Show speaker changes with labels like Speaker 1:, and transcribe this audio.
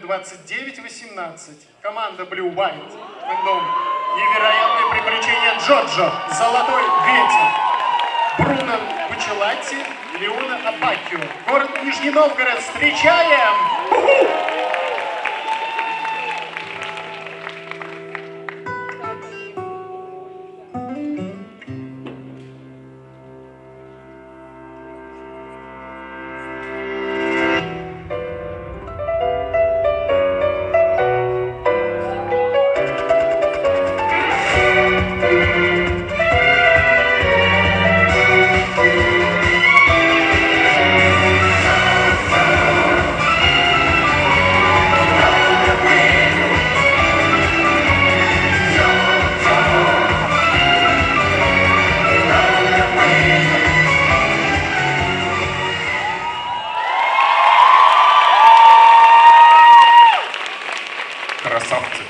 Speaker 1: 29-18. Команда Blue White. Фэндом. Невероятные приключения ДжоДжо. Золотой, ветер. Бруно, Буччеллати, Леоне Аббакио. Город Нижний Новгород. Встречаем!
Speaker 2: Красавцы.